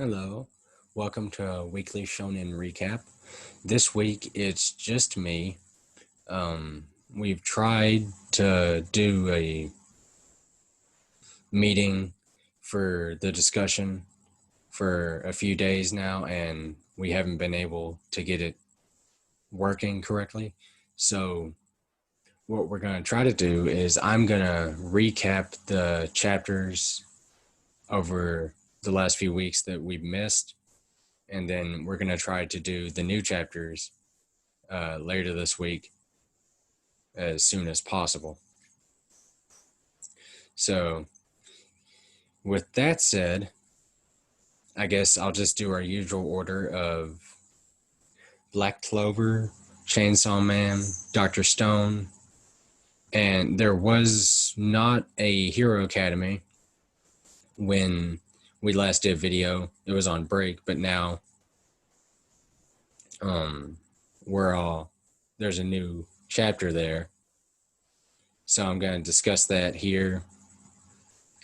Hello, welcome to a Weekly Shonen Recap. This week it's just me. We've tried to do a meeting for the discussion for a few days now, and we haven't been able to get it working correctly. So, what we're going to try to do is I'm going to recap the chapters over the last few weeks that we've missed, and then we're going to try to do the new chapters later this week as soon as possible. So, with that said, I guess I'll just do our usual order of Black Clover, Chainsaw Man, Dr. Stone, and there was not a Hero Academy when we last did a video. It was on break, but now there's a new chapter there. So I'm going to discuss that here.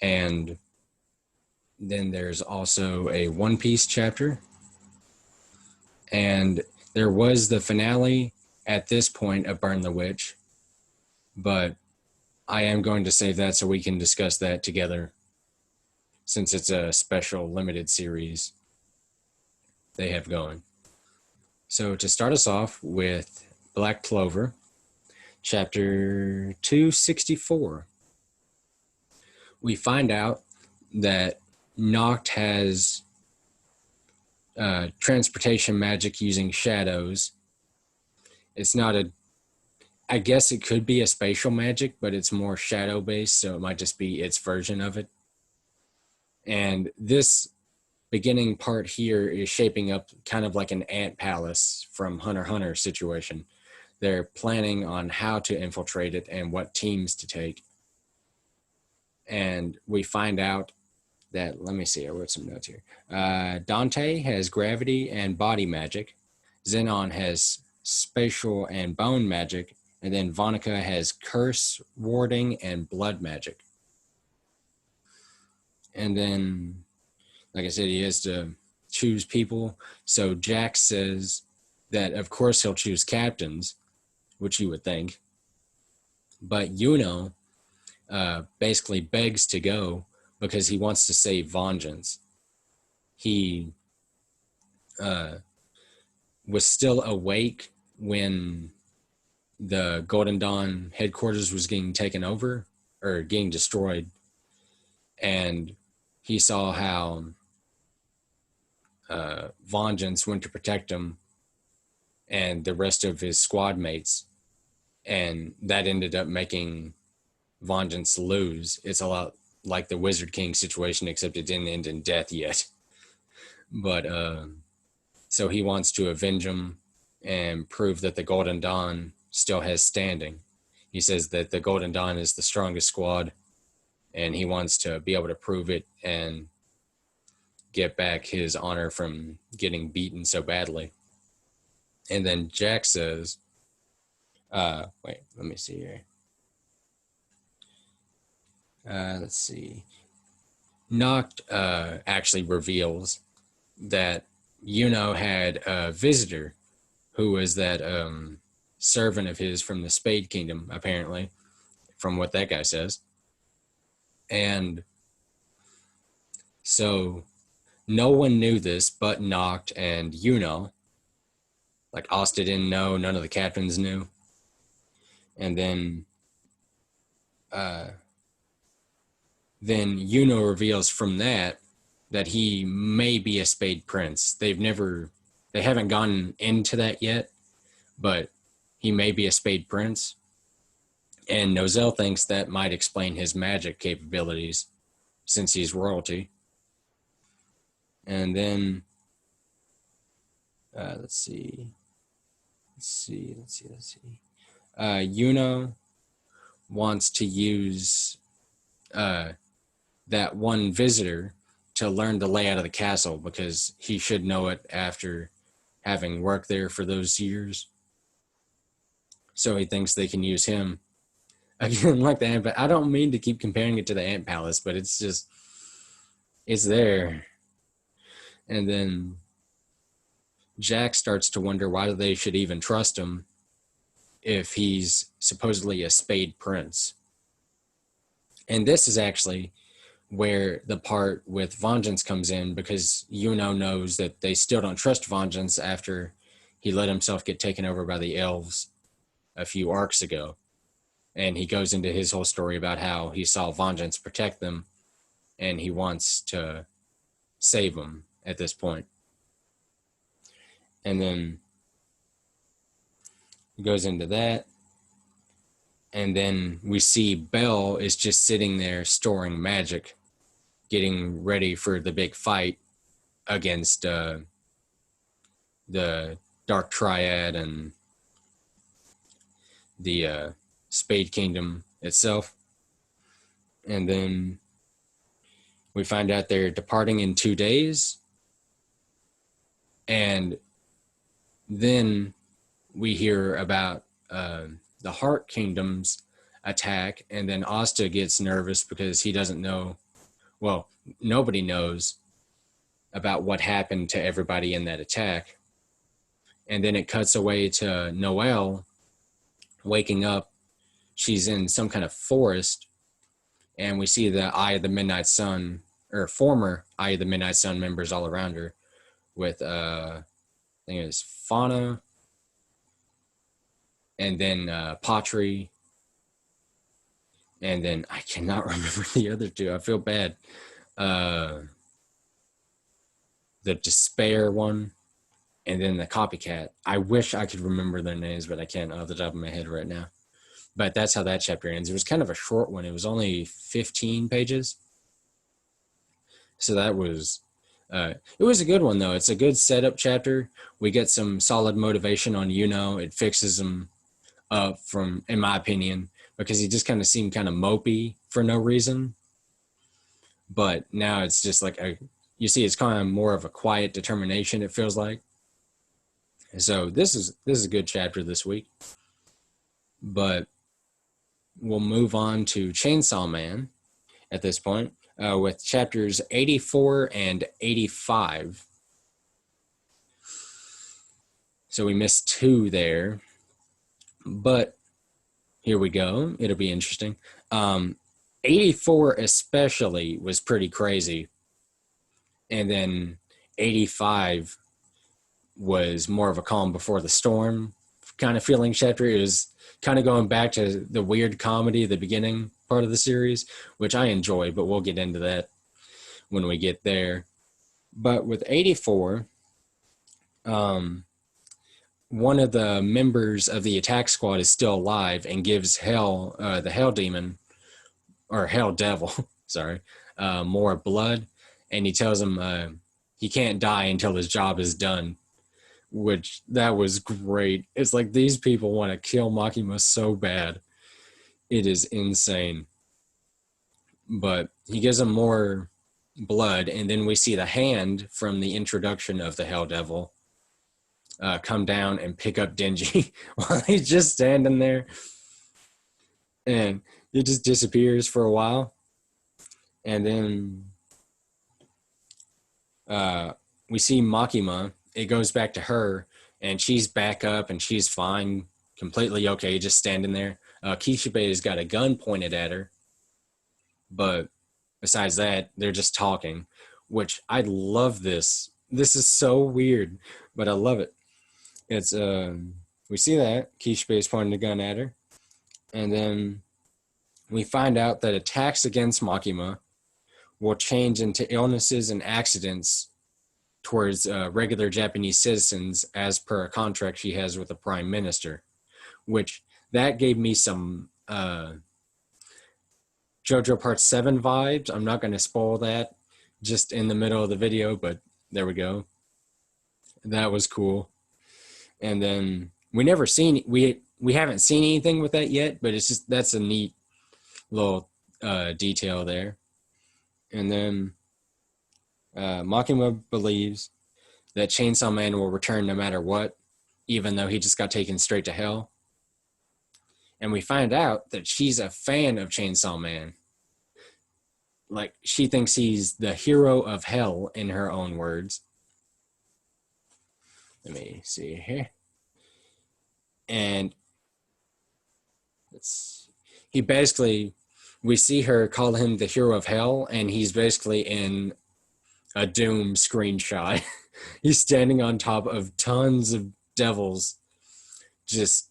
And then there's also a One Piece chapter. And there was the finale at this point of Burn the Witch. But I am going to save that so we can discuss that together, since it's a special limited series they have going. So to start us off with Black Clover, chapter 264. We find out that Noct has transportation magic using shadows. It's not I guess it could be a spatial magic, but it's more shadow based, so it might just be its version of it. And this beginning part here is shaping up kind of like an ant palace from Hunter x Hunter situation. They're planning on how to infiltrate it and what teams to take. And we find out that, let me see, I wrote some notes here. Dante has gravity and body magic. Zenon has spatial and bone magic. And then Vonica has curse, warding, and blood magic. And then, like I said, he has to choose people. So Jack says that, of course, he'll choose captains, which you would think. But Yuno basically begs to go because he wants to save Vengeance. He was still awake when the Golden Dawn headquarters was getting taken over or getting destroyed. And he saw how Vengeance went to protect him and the rest of his squad mates. And that ended up making Vengeance lose. It's a lot like the Wizard King situation, except it didn't end in death yet. But so he wants to avenge him and prove that the Golden Dawn still has standing. He says that the Golden Dawn is the strongest squad, and he wants to be able to prove it and get back his honor from getting beaten so badly. And then Jack says, wait, let me see here. Let's see. Noct actually reveals that Yuno had a visitor who was that servant of his from the Spade Kingdom, apparently, from what that guy says. And so no one knew this but Noct and Yuno. Like Asta didn't know, none of the captains knew. And then Yuno reveals from that he may be a Spade Prince. They haven't gone into that yet, but he may be a Spade Prince. And Nozel thinks that might explain his magic capabilities since he's royalty. And then, let's see. Yuno wants to use that one visitor to learn the layout of the castle because he should know it after having worked there for those years. So he thinks they can use him. Again, like the ant, but I don't mean to keep comparing it to the Ant Palace, but it's there. And then Jack starts to wonder why they should even trust him if he's supposedly a spade prince. And this is actually where the part with Vengeance comes in, because Yuno knows that they still don't trust Vengeance after he let himself get taken over by the elves a few arcs ago. And he goes into his whole story about how he saw Vengeance protect them and he wants to save them at this point. And then he goes into that. And then we see Belle is just sitting there storing magic, getting ready for the big fight against the Dark Triad and the Spade Kingdom itself. And then we find out they're departing in 2 days. And then we hear about the Heart Kingdom's attack, and then Asta gets nervous because he doesn't know, well, nobody knows about what happened to everybody in that attack. And then it cuts away to Noelle waking up. She's in some kind of forest, and we see the Eye of the Midnight Sun, or former Eye of the Midnight Sun members all around her, with I think it was Fauna, and then Patri, and then I cannot remember the other two. I feel bad. The Despair one, and then the Copycat. I wish I could remember their names, but I can't off the top of my head right now. But that's how that chapter ends. It was kind of a short one. It was only 15 pages. So that was, it was a good one, though. It's a good setup chapter. We get some solid motivation on Yuno. It fixes him up from, in my opinion, because he just kind of seemed kind of mopey for no reason. But now it's just like, you see, it's kind of more of a quiet determination, it feels like. So this is a good chapter this week. But we'll move on to Chainsaw Man at this point with chapters 84 and 85. So we missed 2 there. But here we go. It'll be interesting. 84 especially was pretty crazy. And then 85 was more of a calm before the storm kind of feeling chapter. It was kind of going back to the weird comedy at the beginning part of the series, which I enjoy, but we'll get into that when we get there. But with 84, one of the members of the attack squad is still alive and gives Hell, the Hell Demon, or Hell Devil, sorry, more blood. And he tells him he can't die until his job is done, which that was great. It's like these people want to kill Makima so bad. It is insane. But he gives him more blood, and then we see the hand from the introduction of the Hell Devil come down and pick up Denji while he's just standing there. And it just disappears for a while. And then we see Makima. It goes back to her, and she's back up, and she's fine, completely okay, just standing there. Kishibe's got a gun pointed at her. But besides that, they're just talking, which I love this. This is so weird, but I love it. It's we see that Kishibe is pointing a gun at her, and then we find out that attacks against Makima will change into illnesses and accidents towards regular Japanese citizens as per a contract she has with the prime minister, which that gave me some JoJo Part 7 vibes. I'm not going to spoil that just in the middle of the video, but there we go. That was cool. And then we haven't seen anything with that yet, but it's just, that's a neat little detail there. And then Makima believes that Chainsaw Man will return no matter what, even though he just got taken straight to hell. And we find out that she's a fan of Chainsaw Man. Like, she thinks he's the hero of hell, in her own words. Let me see here. And he basically, we see her call him the hero of hell, and he's basically in a Doom screenshot. He's standing on top of tons of devils, just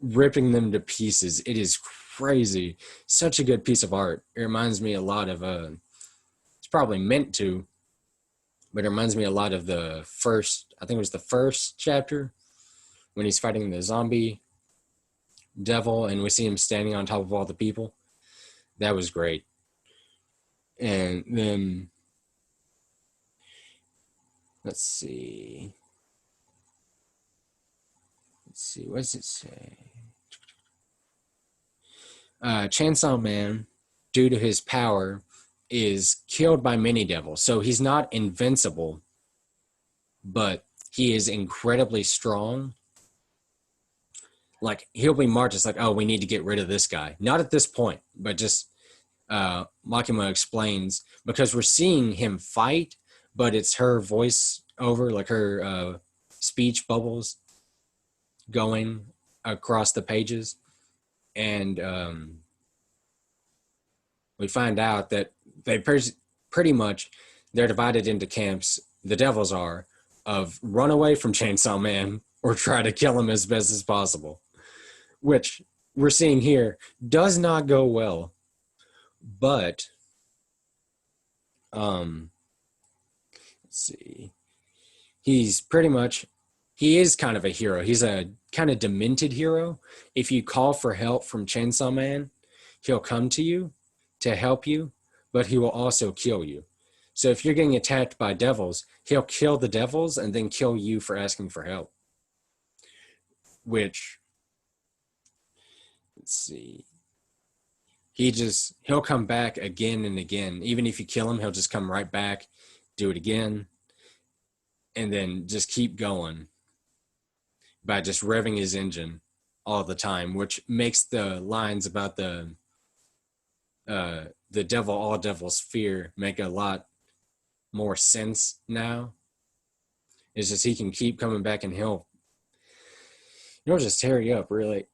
ripping them to pieces. It is crazy. Such a good piece of art. It reminds me a lot of it's probably meant to, but it reminds me a lot of the first, I think it was the first chapter when he's fighting the zombie devil and we see him standing on top of all the people. That was great. And then let's see, what does it say? Chainsaw Man, due to his power, is killed by many devils. So he's not invincible, but he is incredibly strong. Like, he'll be marked as like, oh, we need to get rid of this guy. Not at this point, but just Makima explains, because we're seeing him fight, but it's her voice over, like her speech bubbles going across the pages. And we find out that they pretty much, they're divided into camps, the devils are, of run away from Chainsaw Man or try to kill him as best as possible, which we're seeing here does not go well. But let's see, he is kind of a hero. He's a kind of demented hero. If you call for help from Chainsaw Man, he'll come to you to help you, but he will also kill you. So if you're getting attacked by devils, he'll kill the devils and then kill you for asking for help. Which, let's see, he'll come back again and again. Even if you kill him, he'll just come right back, do it again, and then just keep going by just revving his engine all the time, which makes the lines about the devil, all devils fear, make a lot more sense now. It's just he can keep coming back and he'll just tear you up, really.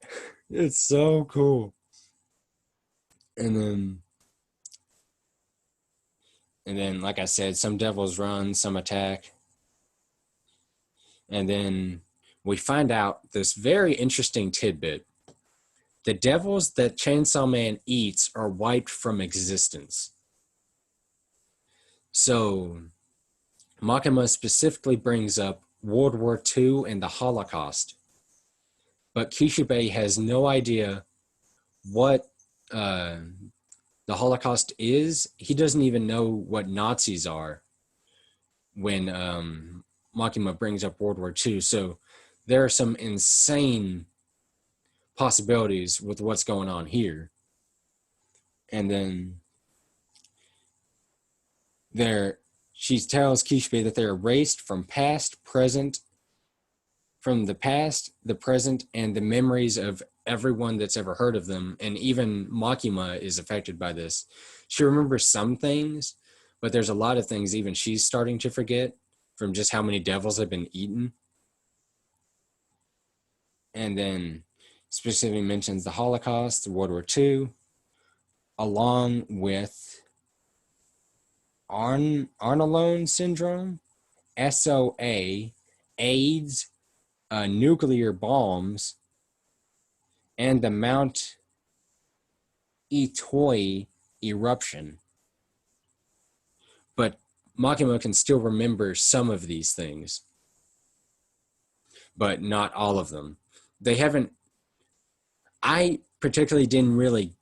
It's so cool. And then, like I said, some devils run, some attack. And then we find out this very interesting tidbit. The devils that Chainsaw Man eats are wiped from existence. So Makima specifically brings up World War II and the Holocaust. But Kishibe has no idea what the Holocaust is. He doesn't even know what Nazis are when Makima brings up World War II. So there are some insane possibilities with what's going on here. And then she tells Kishibe that they're erased from the past, the present, and the memories of everyone that's ever heard of them. And even Makima is affected by this. She remembers some things, but there's a lot of things even she's starting to forget from just how many devils have been eaten. And then specifically mentions the Holocaust, World War II, along with Arnalone syndrome, SOA, AIDS, nuclear bombs, and the Mount Itoi eruption. But Makima can still remember some of these things, but not all of them. I particularly didn't really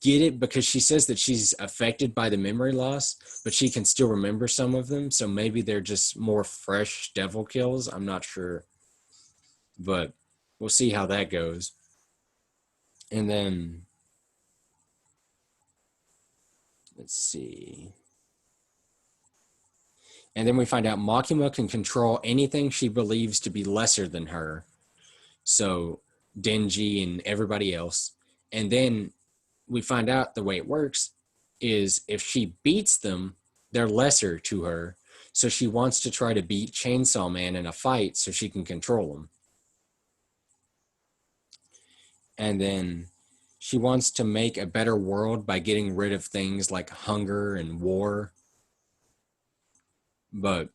get it because she says that she's affected by the memory loss, but she can still remember some of them. So maybe they're just more fresh devil kills. I'm not sure, but we'll see how that goes. And then let's see. And then we find out Makima can control anything she believes to be lesser than her. So Denji and everybody else. And then we find out the way it works is if she beats them, they're lesser to her. So she wants to try to beat Chainsaw Man in a fight so she can control him. And then she wants to make a better world by getting rid of things like hunger and war. But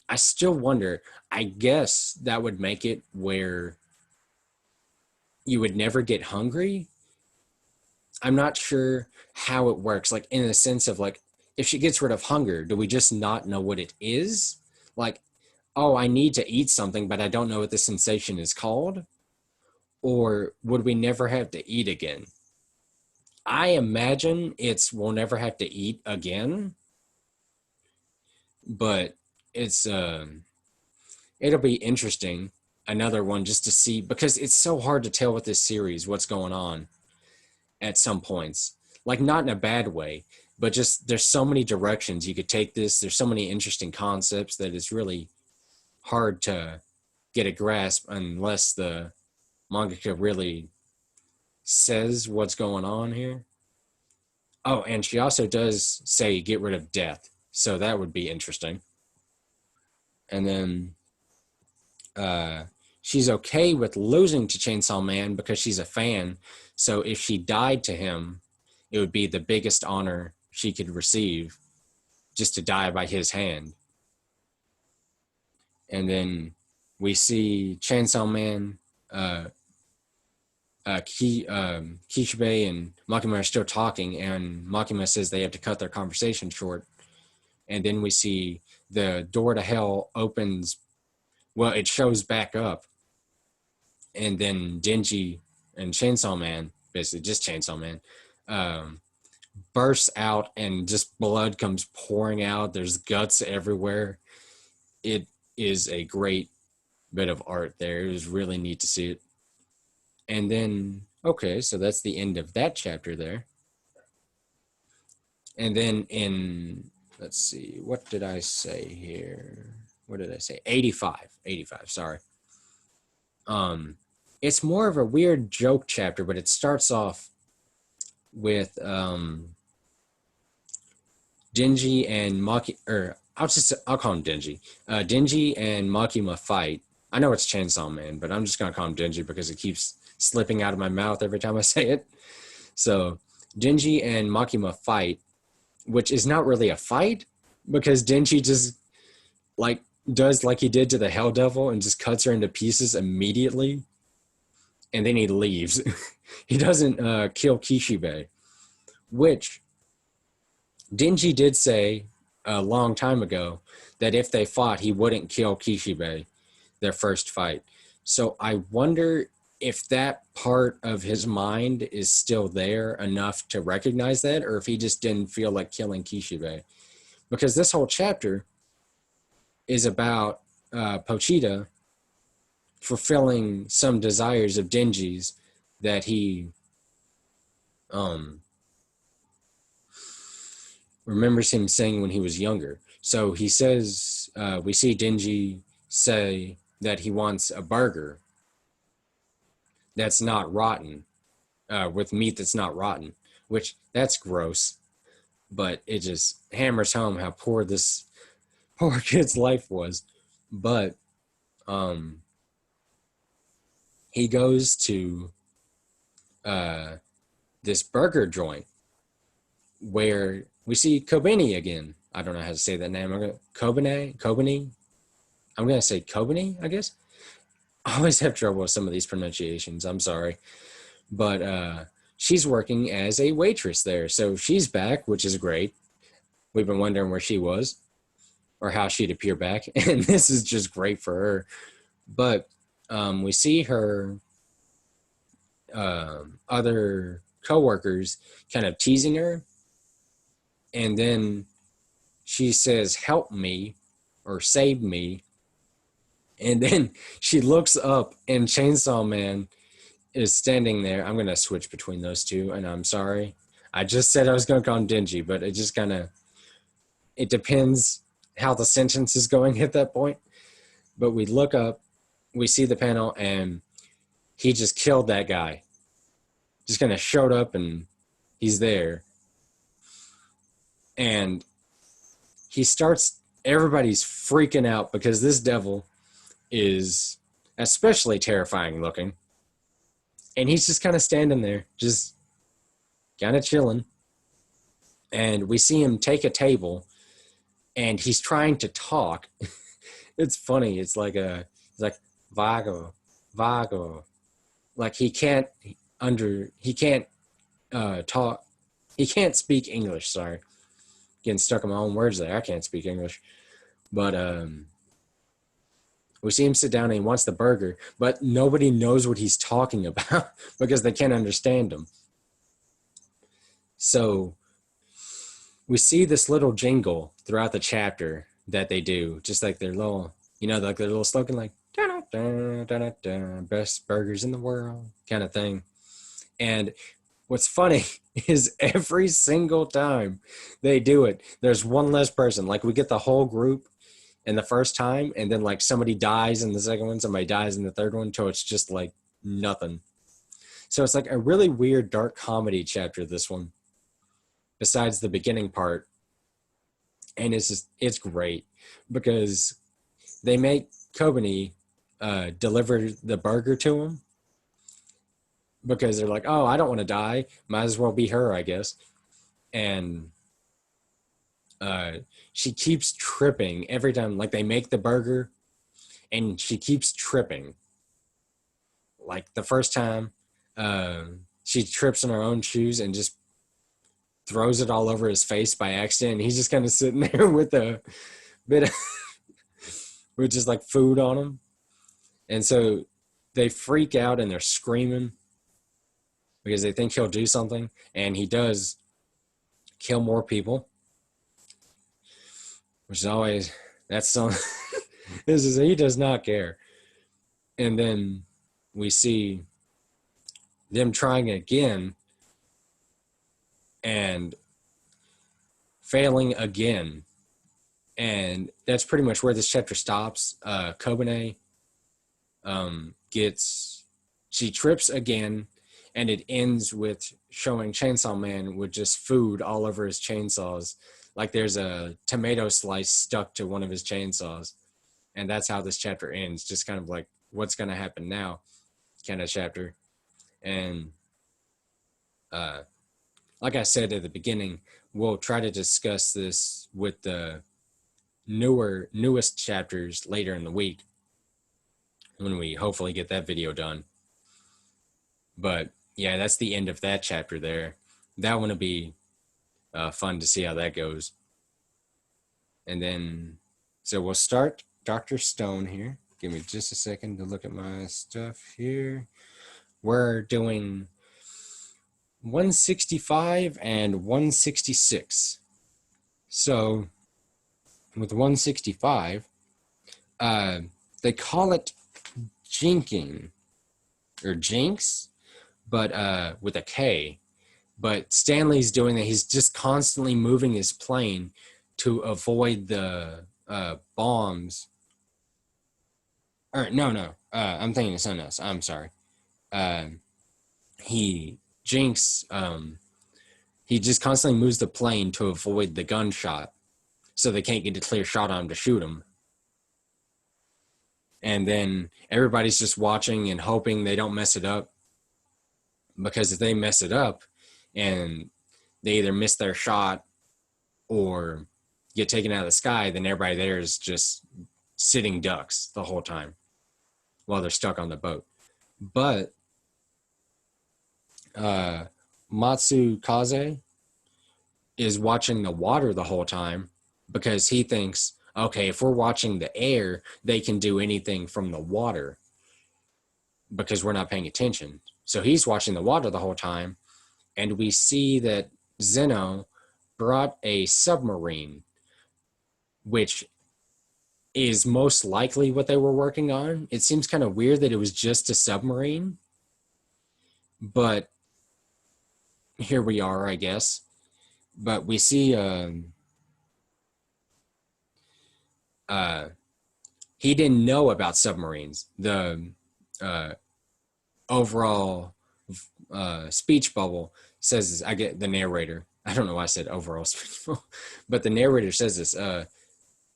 I still wonder, I guess that would make it where you would never get hungry. I'm not sure how it works, like in the sense of like, if she gets rid of hunger, do we just not know what it is? Like, oh, I need to eat something, but I don't know what the sensation is called? Or would we never have to eat again? I imagine we'll never have to eat again, but it's it'll be interesting, another one just to see, because it's so hard to tell with this series what's going on at some points. Like, not in a bad way, but just there's so many directions you could take this. There's so many interesting concepts that it's really hard to get a grasp unless the mangaka really says what's going on here. Oh, and she also does say get rid of death, so that would be interesting. And then she's okay with losing to Chainsaw Man because she's a fan. So if she died to him, it would be the biggest honor she could receive, just to die by his hand. And then we see Chainsaw Man, Kishibe and Makima are still talking, and Makima says they have to cut their conversation short. And then we see the door to hell opens. Well, it shows back up. And then Denji and Chainsaw Man, basically just Chainsaw Man, bursts out and just blood comes pouring out. There's guts everywhere. It is a great bit of art there. It was really neat to see it. And then, okay, so that's the end of that chapter there. And then let's see, what did I say here? What did I say? 85, sorry. It's more of a weird joke chapter, but it starts off with Denji and Maki, or I'll call him Denji. Denji and Makima fight. I know it's Chainsaw Man, but I'm just gonna call him Denji because it keeps slipping out of my mouth every time I say it. So Denji and Makima fight, which is not really a fight because Denji just like does like he did to the Hell Devil and just cuts her into pieces immediately, and then he leaves. He doesn't kill Kishibe, which Denji did say a long time ago that if they fought, he wouldn't kill Kishibe, their first fight. So I wonder if that part of his mind is still there enough to recognize that, or if he just didn't feel like killing Kishibe. Because this whole chapter is about Pochita fulfilling some desires of Denji's that he remembers him saying when he was younger. So he says, we see Denji say that he wants a burger that's not rotten, with meat that's not rotten, which that's gross, but it just hammers home how poor this poor kid's life was. But he goes to this burger joint where we see Kobeni again. I don't know how to say that name. Kobeni. I'm going to say Kobeni, I guess. I always have trouble with some of these pronunciations. I'm sorry. But she's working as a waitress there. So she's back, which is great. We've been wondering where she was or how she'd appear back. And this is just great for her. But we see her other coworkers kind of teasing her. And then she says, help me or save me. And then she looks up and Chainsaw Man is standing there. I'm going to switch between those two, and I'm sorry. I just said I was going to call him Denji, but it just kind of, it depends how the sentence is going at that point. But we look up, we see the panel, and he just killed that guy. Just kind of showed up, and he's there. And he starts everybody's freaking out because this devil is especially terrifying looking. And he's just kind of standing there, just kind of chilling. And we see him take a table and he's trying to talk. It's funny. It's like vago, vago. Like he can't talk. He can't speak English. Sorry. Getting stuck in my own words there. I can't speak English. But we see him sit down and he wants the burger, but nobody knows what he's talking about because they can't understand him. So we see this little jingle throughout the chapter that they do, just like their little, like their little slogan, like best burgers in the world kind of thing. And what's funny is every single time they do it, there's one less person. Like we get the whole group in the first time, and then like somebody dies in the second one, somebody dies in the third one, so it's just like nothing. So it's like a really weird dark comedy chapter, this one, besides the beginning part. And it's great because they make Kobani deliver the burger to him because they're like, oh, I don't want to die. Might as well be her, I guess. And she keeps tripping every time. Like they make the burger and she keeps tripping. Like the first time she trips in her own shoes and just throws it all over his face by accident. And he's just kind of sitting there with a bit of with just like food on him. And so they freak out and they're screaming because they think he'll do something. And he does kill more people, which is always, that's something. He does not care. And then we see them trying again and failing again. And that's pretty much where this chapter stops. Kobane she trips again, and it ends with showing Chainsaw Man with just food all over his chainsaws. Like there's a tomato slice stuck to one of his chainsaws. And that's how this chapter ends. Just kind of like, what's going to happen now kind of chapter. And like I said at the beginning, we'll try to discuss this with the newest chapters later in the week when we hopefully get that video done. But yeah, that's the end of that chapter there. That one will be fun to see how that goes. And then, so we'll start Dr. Stone here. Give me just a second to look at my stuff here. We're doing 165 and 166. So with 165, they call it jinking or jinx, but with a K. But Stanley's doing that. He's just constantly moving his plane to avoid the bombs. Or no. I'm thinking of something else. I'm sorry. He jinx. He just constantly moves the plane to avoid the gunshot, so they can't get a clear shot on him to shoot him. And then everybody's just watching and hoping they don't mess it up, because if they mess it up and they either miss their shot or get taken out of the sky, then everybody there is just sitting ducks the whole time while they're stuck on the boat. But Matsukaze is watching the water the whole time because he thinks, okay, if we're watching the air, they can do anything from the water because we're not paying attention. So he's watching the water the whole time, and we see that Zeno brought a submarine, which is most likely what they were working on. It seems kind of weird that it was just a submarine, but here we are, I guess. But we see he didn't know about submarines. The overall speech bubble says this. I get the narrator. I don't know why I said overall speech bubble, but the narrator says this.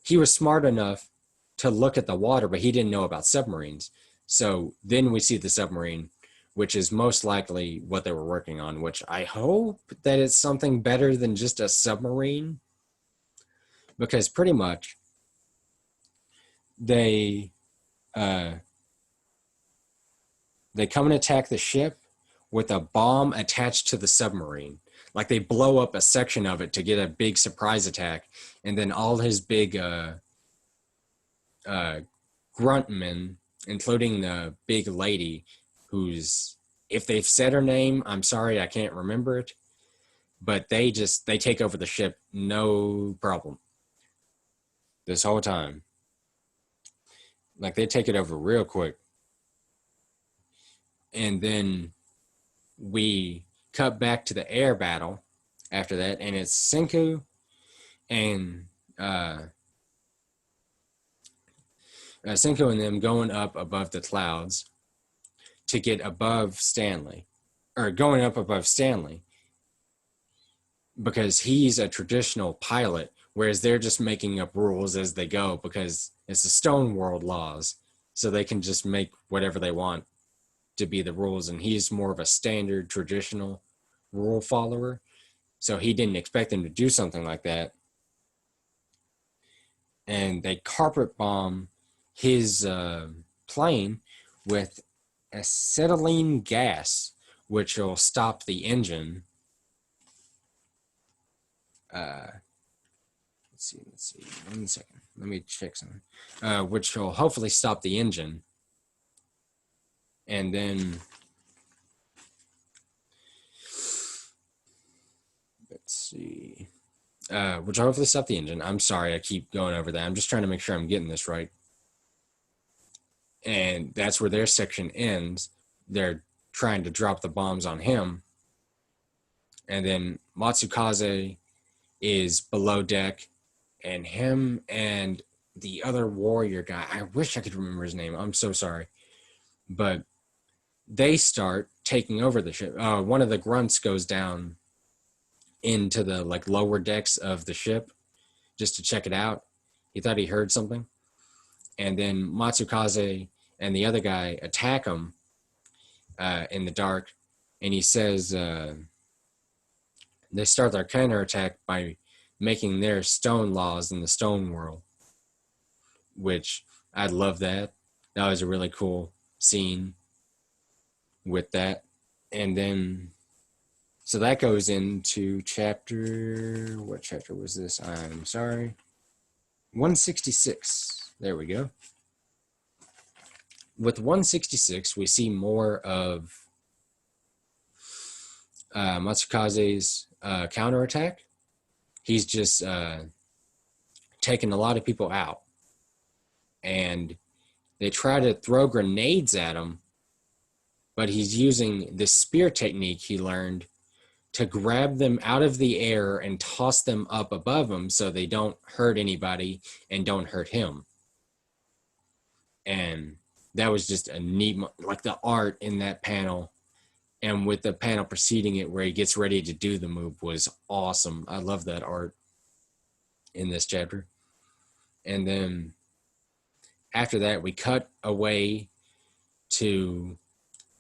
he was smart enough to look at the water, but he didn't know about submarines. So then we see the submarine, which is most likely what they were working on, which I hope that it's something better than just a submarine, because pretty much they come and attack the ship with a bomb attached to the submarine. Like they blow up a section of it to get a big surprise attack, and then all his big gruntmen, including the big lady, who's, if they've said her name, I'm sorry, I can't remember it, but they take over the ship, no problem. This whole time. Like they take it over real quick. And then we cut back to the air battle after that, and it's Senku and Senku and them going up above the clouds to get above Stanley, or going up above Stanley, because he's a traditional pilot, whereas they're just making up rules as they go because it's the Stone World laws, so they can just make whatever they want to be the rules, and he's more of a standard traditional rule follower, so he didn't expect them to do something like that. And they carpet bomb his plane with acetylene gas, which will stop the engine. Let's see. 1 second. Let me check something. Which will hopefully stop the engine. And then, let's see. Which will hopefully stop the engine. I'm sorry, I keep going over that. I'm just trying to make sure I'm getting this right. And that's where their section ends. They're trying to drop the bombs on him. And then Matsukaze is below deck, and him and the other warrior guy, I wish I could remember his name, I'm so sorry, but they start taking over the ship. One of the grunts goes down into the like lower decks of the ship just to check it out. He thought he heard something, and then Matsukaze and the other guy attack him in the dark, and he says they start their counterattack by making their stone laws in the stone world, which I love that. That was a really cool scene with that. And then, so that goes into chapter, what chapter was this? I'm sorry. 166. There we go. With 166, we see more of Matsukaze's counterattack. He's just taking a lot of people out. And they try to throw grenades at him, but he's using the spear technique he learned to grab them out of the air and toss them up above him so they don't hurt anybody and don't hurt him. And that was just a neat, like the art in that panel, and with the panel preceding it where he gets ready to do the move was awesome. I love that art in this chapter. And then after that, we cut away to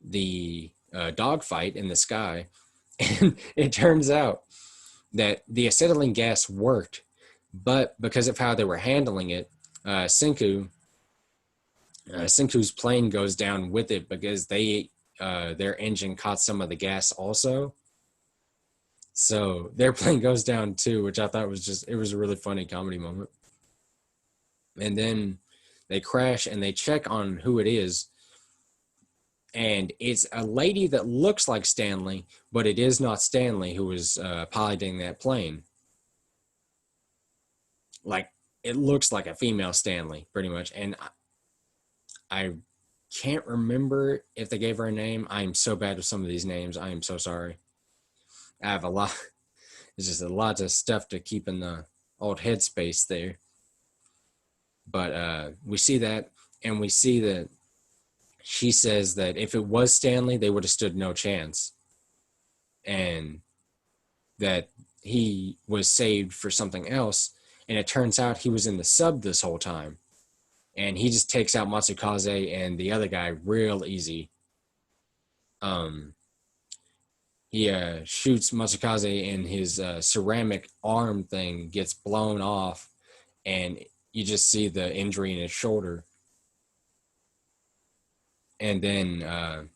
the dogfight in the sky, and it turns out that the acetylene gas worked, but because of how they were handling it, Senku's plane goes down with it because their engine caught some of the gas also. So their plane goes down too, which I thought it was a really funny comedy moment. And then they crash and they check on who it is. And it's a lady that looks like Stanley, but it is not Stanley who was piloting that plane. Like, it looks like a female Stanley, pretty much. And I can't remember if they gave her a name. I am so bad with some of these names. I am so sorry. I have a lot. It's just a lot of stuff to keep in the old headspace there. But we see that, and we see that she says that if it was Stanley, they would have stood no chance. And that he was saved for something else. And it turns out he was in the sub this whole time. And he just takes out Matsukaze and the other guy real easy. He shoots Matsukaze and his ceramic arm thing gets blown off, and you just see the injury in his shoulder. And then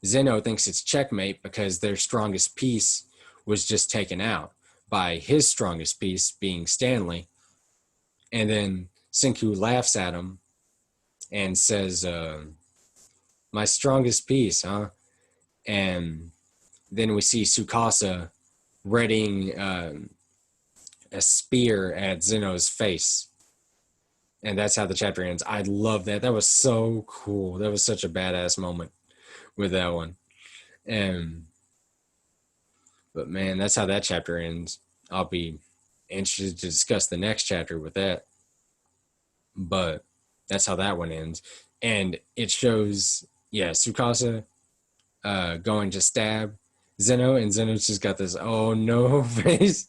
Zeno thinks it's checkmate because their strongest piece was just taken out by his strongest piece, being Stanley. And then Senku laughs at him and says, my strongest piece, huh? And then we see Tsukasa readying a spear at Zeno's face. And that's how the chapter ends. I love that. That was so cool. That was such a badass moment with that one. But man, that's how that chapter ends. I'll be interested to discuss the next chapter with that. But that's how that one ends. And it shows, Tsukasa going to stab Zeno, and Zeno's just got this oh no face.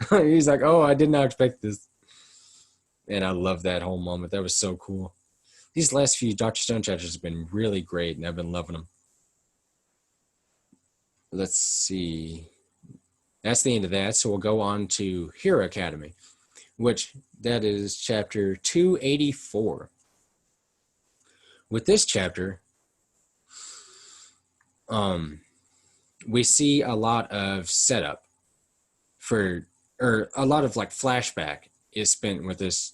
He's like, oh, I did not expect this. And I love that whole moment. That was so cool. These last few Dr. Stone chapters have been really great, and I've been loving them. Let's see. That's the end of that. So we'll go on to Hero Academy, which that is chapter 284. With this chapter, we see a lot of setup or a lot of like flashback is spent with this.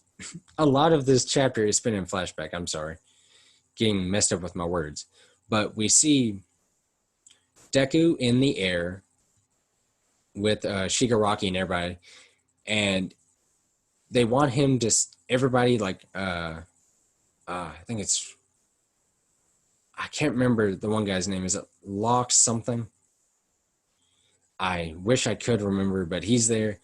A lot of this chapter is spent in flashback. I'm sorry, getting messed up with my words. But we see Deku in the air with Shigaraki and everybody, and they want him to, everybody like, I think it's, I can't remember the one guy's name. Is it Locke something? I wish I could remember, but he's there.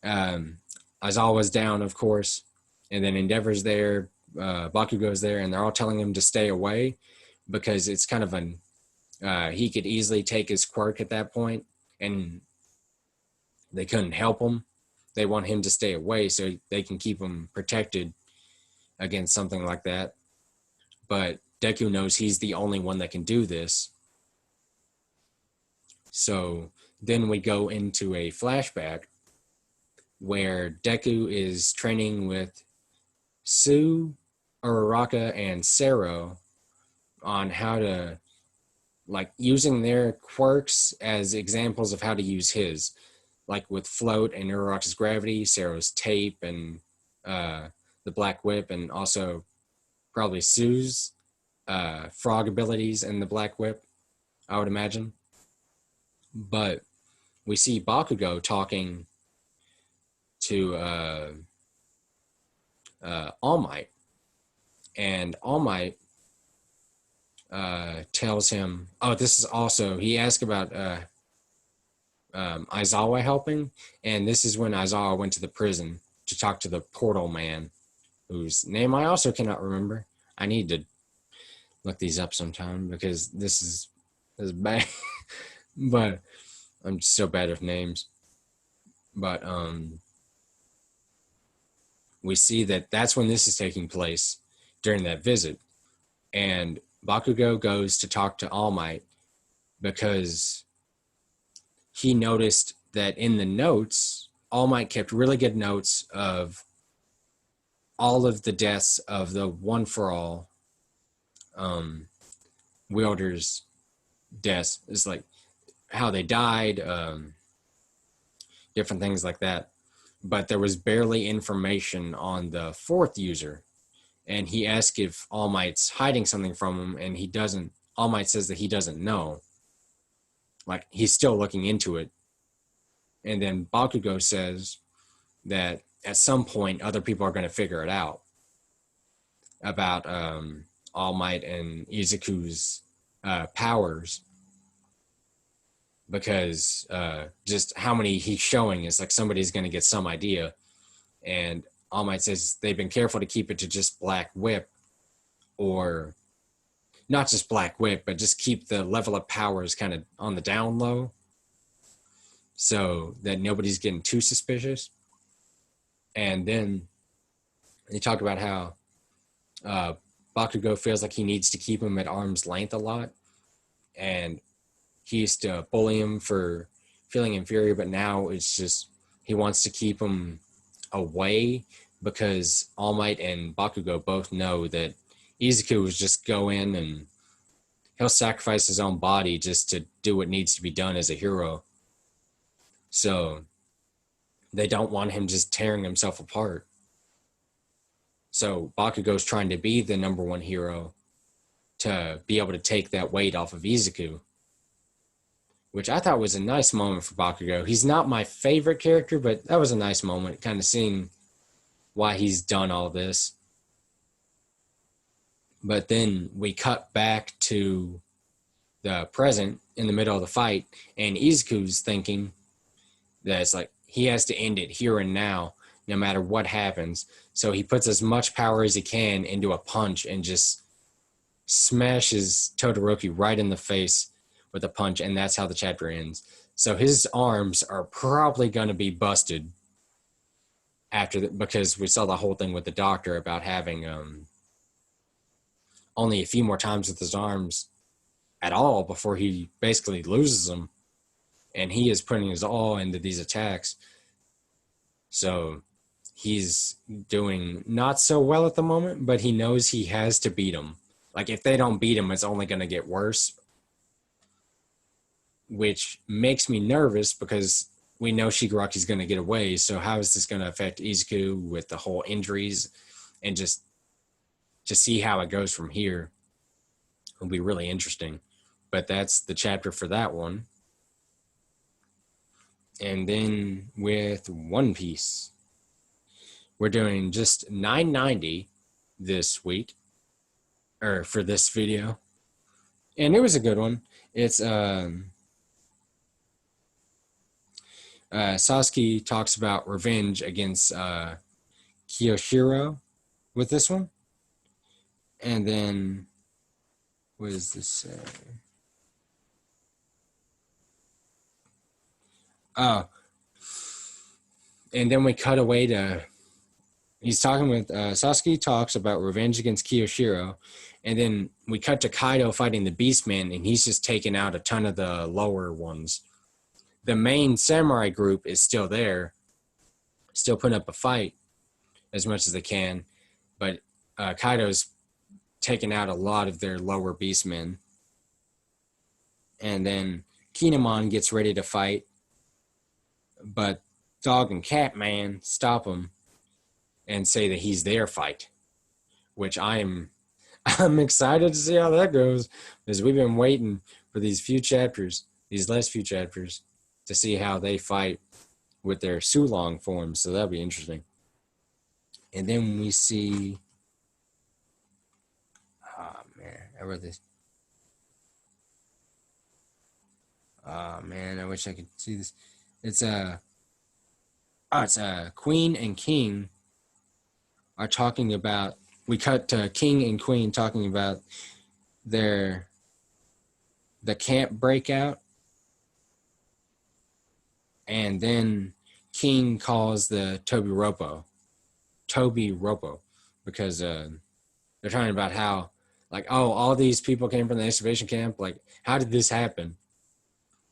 Aizawa's down, of course. And then Endeavor's there. Bakugo's there. And they're all telling him to stay away because it's kind of he could easily take his quirk at that point. And they couldn't help him. They want him to stay away so they can keep him protected against something like that. But Deku knows he's the only one that can do this. So then we go into a flashback where Deku is training with Sue, Uraraka, and Sero on how to, like, using their quirks as examples of how to use his. Like with Float and Uraraka's gravity, Sero's tape, and the Black Whip, and also probably Sue's frog abilities and the Black Whip, I would imagine. But we see Bakugo talking to All Might, and All Might tells him, oh, this is also, he asked about Aizawa helping, and this is when Aizawa went to the prison to talk to the portal man, whose name I also cannot remember. I need to look these up sometime because this is bad. But I'm just so bad with names. But we see that that's when this is taking place during that visit. And Bakugo goes to talk to All Might because he noticed that in the notes, All Might kept really good notes of all of the deaths of the One for All wielders' deaths. It's like how they died, different things like that. But there was barely information on the fourth user. And he asked if All Might's hiding something from him, and he doesn't. All Might says that he doesn't know. Like, he's still looking into it. And then Bakugo says that at some point, other people are going to figure it out about All Might and Izuku's powers. Because just how many he's showing is like somebody's going to get some idea. And All Might says they've been careful to keep it to just Black Whip, or not just Black Whip, but just keep the level of powers kind of on the down low so that nobody's getting too suspicious. And then they talk about how Bakugo feels like he needs to keep him at arm's length a lot, and he used to bully him for feeling inferior, but now it's just he wants to keep him away because All Might and Bakugo both know that Izuku will just go in and he'll sacrifice his own body just to do what needs to be done as a hero. So they don't want him just tearing himself apart. So Bakugo's trying to be the number one hero to be able to take that weight off of Izuku, which I thought was a nice moment for Bakugo. He's not my favorite character, but that was a nice moment, kind of seeing why he's done all this. But then we cut back to the present in the middle of the fight, and Izuku's thinking that it's like he has to end it here and now, no matter what happens. So he puts as much power as he can into a punch and just smashes Todoroki right in the face with a punch, and that's how the chapter ends. So his arms are probably going to be busted because we saw the whole thing with the doctor about having only a few more times with his arms at all before he basically loses them, and he is putting his all into these attacks. So he's doing not so well at the moment, but he knows he has to beat him. Like, if they don't beat him, it's only going to get worse, which makes me nervous because we know Shigaraki's going to get away. So how is this going to affect Izuku with the whole injuries? And just to see how it goes from here will be really interesting. But that's the chapter for that one. And then with One Piece, we're doing just 990 this week, or for this video. And it was a good one. It's Sasuke talks about revenge against Kiyoshiro with this one. And then, what does this say? Oh, and then we cut away to, he's talking with, Sasuke talks about revenge against Kiyoshiro, and then we cut to Kaido fighting the Beastman, and he's just taking out a ton of the lower ones. The main samurai group is still there, still putting up a fight as much as they can, but Kaido's taking out a lot of their lower beastmen. And then Kinemon gets ready to fight, but Dog and Catman stop him and say that he's their fight, which I'm excited to see how that goes, because we've been waiting for these last few chapters, to see how they fight with their Sulong forms. So that'll be interesting. And then we see, oh man, I wrote this. Oh man, I wish I could see this. It's Queen and King are talking about, we cut to King and Queen talking about the camp breakout, and then King calls the Toby Ropo, because they're talking about how, like, oh, all these people came from the excavation camp, like, how did this happen?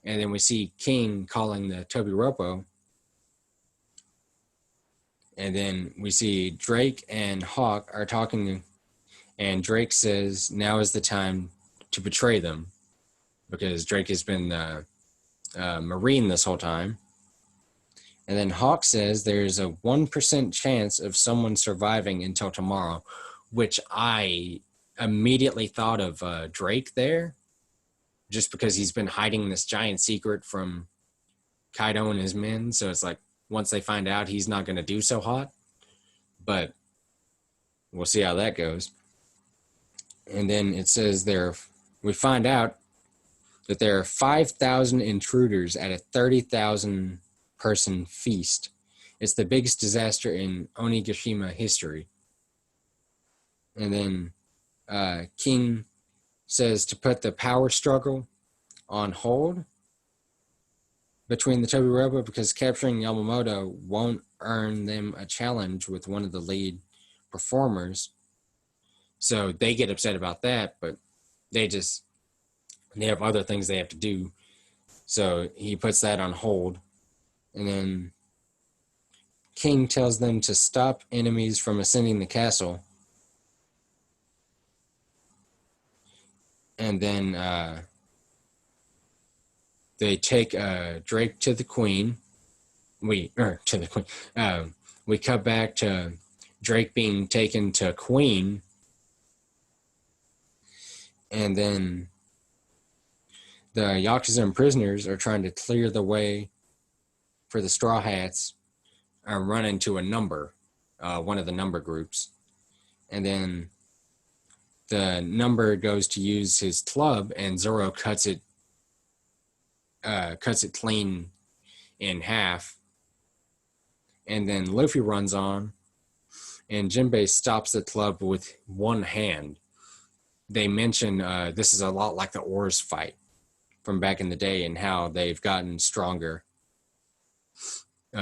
And then we see King calling the Toby Ropo, and then we see Drake and Hawk are talking, and Drake says now is the time to betray them, because Drake has been the Marine this whole time. And then Hawk says there's a 1% chance of someone surviving until tomorrow, which I immediately thought of Drake there, just because he's been hiding this giant secret from Kaido and his men. So it's like, once they find out, he's not going to do so hot. But we'll see how that goes. And then it says we find out that there are 5,000 intruders at a 30,000 person feast. It's the biggest disaster in Onigashima history. And then King says to put the power struggle on hold between the Toby Robo, because capturing Yamamoto won't earn them a challenge with one of the lead performers. So they get upset about that, but they have other things they have to do. So he puts that on hold. And then King tells them to stop enemies from ascending the castle. And then they take Drake to the queen. We cut back to Drake being taken to Queen. And then the Yakuza and prisoners are trying to clear the way for the Straw Hats and run into a number, one of the number groups. And then the number goes to use his club, and Zoro cuts it clean in half. And then Luffy runs on, and Jinbei stops the club with one hand. They mention this is a lot like the Oars fight from back in the day and how they've gotten stronger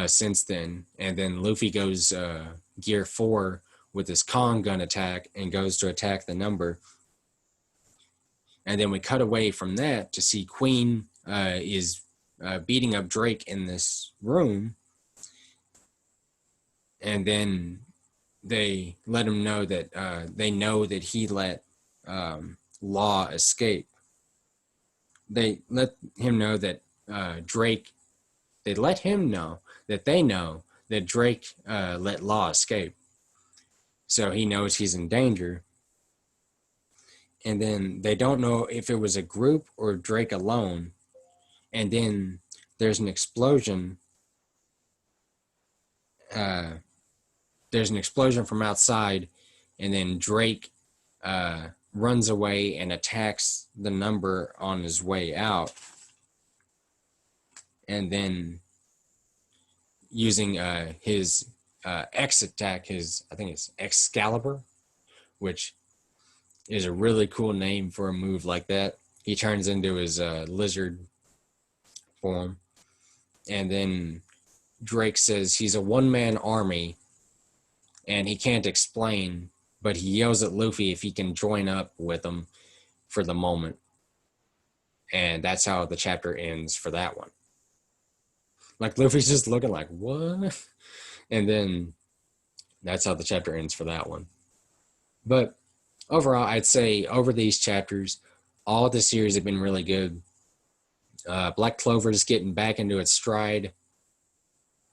since then. And then Luffy goes Gear 4 with his Kong gun attack and goes to attack the number. And then we cut away from that to see Queen is beating up Drake in this room. And then they let him know that they know that he let Law escape. They let him know that Drake, they let him know that they know that Drake let Law escape. So he knows he's in danger. And then they don't know if it was a group or Drake alone. And then there's an explosion. There's an explosion from outside, and then Drake runs away and attacks the number on his way out. And then using his X attack, I think it's Excalibur, which is a really cool name for a move like that. He turns into his lizard form. And then Drake says he's a one-man army and he can't explain, but he yells at Luffy if he can join up with him for the moment. And that's how the chapter ends for that one. Like, Luffy's just looking like, what? And then that's how the chapter ends for that one. But overall, I'd say over these chapters, all the series have been really good. Black Clover is getting back into its stride.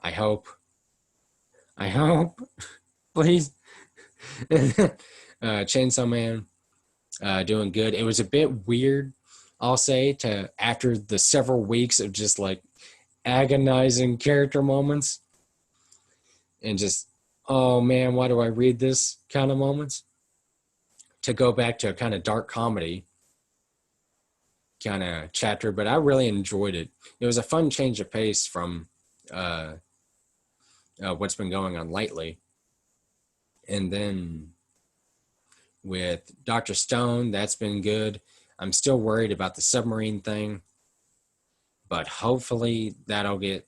I hope. Please. Chainsaw Man doing good. It was a bit weird, I'll say, to after the several weeks of just like agonizing character moments and just, oh man, why do I read this kind of moments, to go back to a kind of dark comedy kind of chapter. But I really enjoyed it. It was a fun change of pace from what's been going on lately. And then with Dr. Stone, that's been good. I'm still worried about the submarine thing, but hopefully that'll get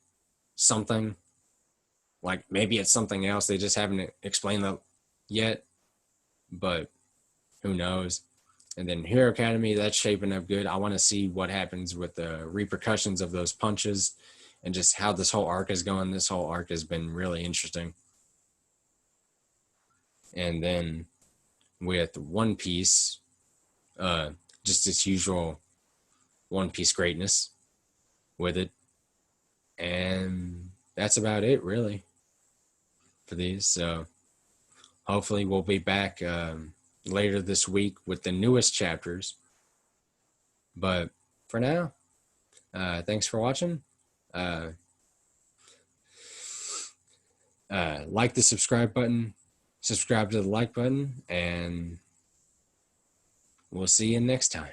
something. Like, maybe it's something else. They just haven't explained that yet, but who knows. And then Hero Academy, that's shaping up good. I want to see what happens with the repercussions of those punches and just how this whole arc is going. This whole arc has been really interesting. And then with One Piece, just its usual One Piece greatness with it. And that's about it, really, for these. So hopefully we'll be back later this week with the newest chapters. But for now, thanks for watching. Like the subscribe button, subscribe to the like button, and we'll see you next time.